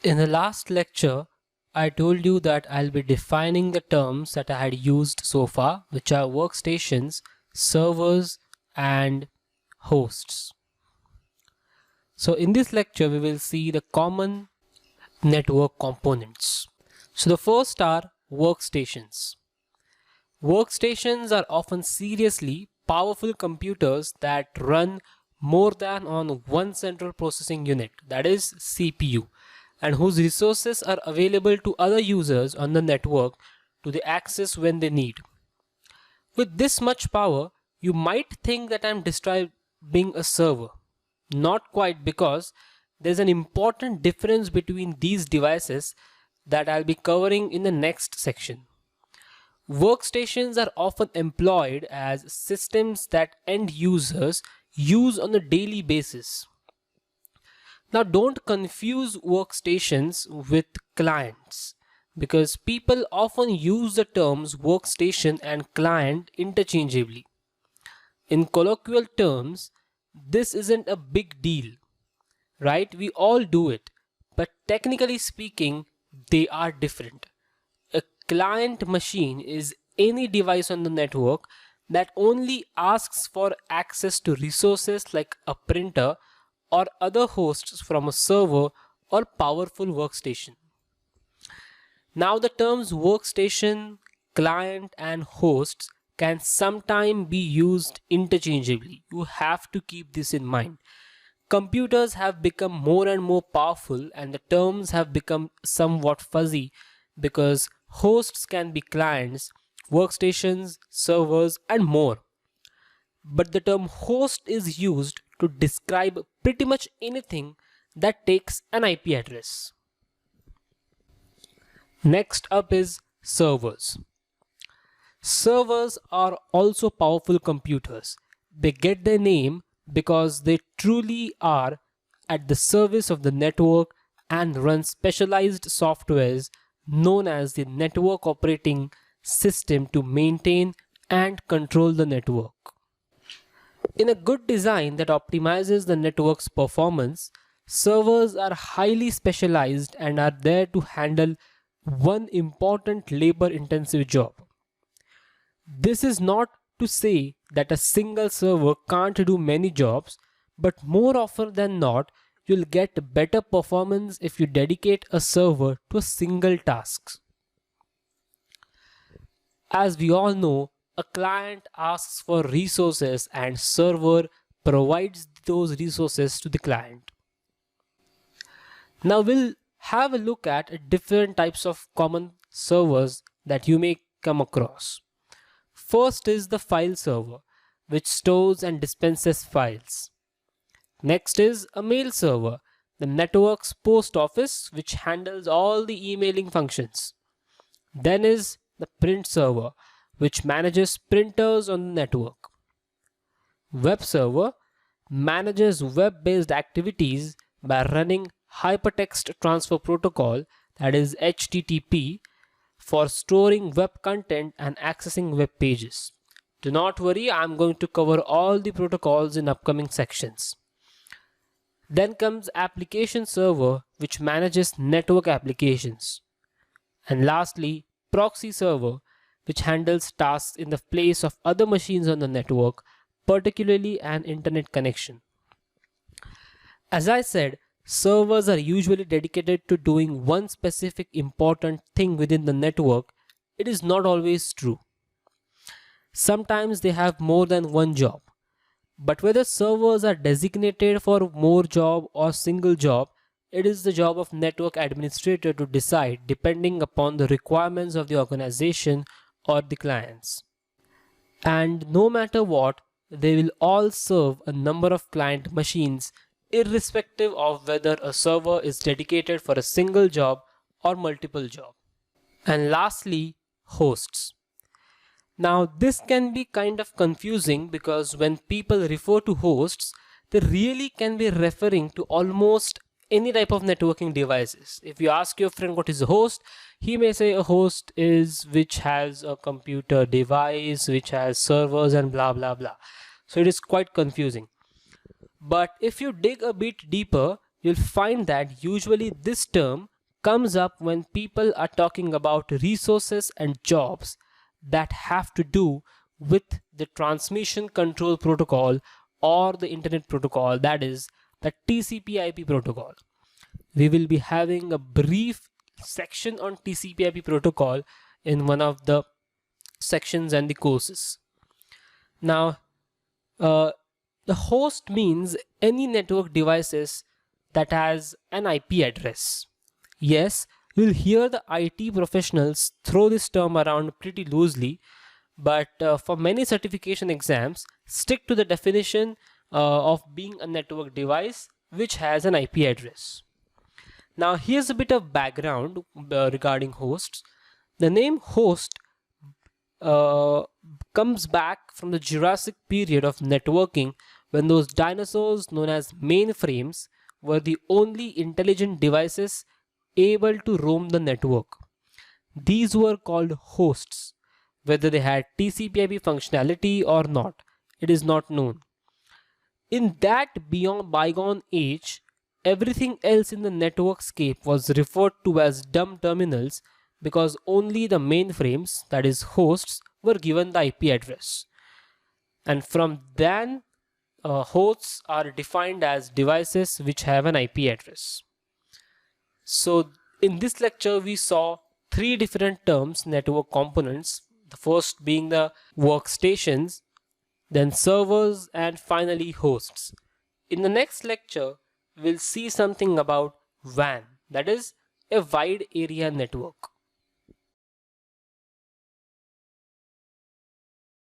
In the last lecture, I told you that I'll be defining the terms that I had used so far, which are workstations, servers, and hosts. So in this lecture, we will see the common network components. So the first are workstations. Workstations are often seriously powerful computers that run more than on one central processing unit, that is CPU, and whose resources are available to other users on the network to the access when they need. With this much power, you might think that I'm describing a server. Not quite, because there's an important difference between these devices that I'll be covering in the next section. Workstations are often employed as systems that end users use on a daily basis. Now, don't confuse workstations with clients, because people often use the terms workstation and client interchangeably. In colloquial terms, this isn't a big deal, right? We all do it, but technically speaking, they are different. A client machine is any device on the network that only asks for access to resources like a printer or other hosts from a server or powerful workstation. Now, the terms workstation, client, and hosts can sometimes be used interchangeably. You have to keep this in mind. Computers have become more and more powerful, and the terms have become somewhat fuzzy because hosts can be clients, workstations, servers, and more. But the term host is used to describe pretty much anything that takes an IP address. Next up is servers. Servers are also powerful computers. They get their name because they truly are at the service of the network and run specialized softwares known as the network operating system to maintain and control the network. In a good design that optimizes the network's performance, servers are highly specialized and are there to handle one important labor-intensive job. This is not to say that a single server can't do many jobs, but more often than not, you'll get better performance if you dedicate a server to a single task. As we all know, a client asks for resources and server provides those resources to the client. Now we'll have a look at different types of common servers that you may come across. First is the file server, which stores and dispenses files. Next is a mail server, the network's post office, which handles all the emailing functions. Then is the print server, which manages printers on the network. Web server manages web-based activities by running hypertext transfer protocol, that is HTTP, for storing web content and accessing web pages. Do not worry, I'm going to cover all the protocols in upcoming sections. Then comes application server, which manages network applications. And lastly, proxy server, which handles tasks in the place of other machines on the network, particularly an internet connection. As I said, servers are usually dedicated to doing one specific important thing within the network. It is not always true. Sometimes they have more than one job. But whether servers are designated for more job or single job, it is the job of network administrator to decide depending upon the requirements of the organization or the clients. And no matter what, they will all serve a number of client machines irrespective of whether a server is dedicated for a single job or multiple jobs. And lastly, hosts. Now this can be kind of confusing because when people refer to hosts, they really can be referring to almost any type of networking devices. If you ask your friend what is a host, he may say a host is which has a computer device, which has servers and blah blah blah. So it is quite confusing. But if you dig a bit deeper, you'll find that usually this term comes up when people are talking about resources and jobs that have to do with the transmission control protocol or the internet protocol, that is the TCP/IP protocol. We will be having a brief section on TCP/IP protocol in one of the sections and the courses. Now, the host means any network devices that has an IP address. Yes, you'll hear the IT professionals throw this term around pretty loosely, but for many certification exams, stick to the definition of being a network device which has an IP address. Now, here's a bit of background regarding hosts. The name host uh, comes back from the Jurassic period of networking, when those dinosaurs known as mainframes were the only intelligent devices able to roam the network. These were called hosts. Whether they had TCP/IP functionality or not, it is not known. In that beyond bygone age, everything else in the network scape was referred to as dumb terminals because only the mainframes, that is hosts, were given the IP address. And from then, hosts are defined as devices which have an IP address. So in this lecture, we saw three different terms, network components. The first being the workstations, then servers, and finally hosts. In the next lecture, we'll see something about WAN, that is a wide area network.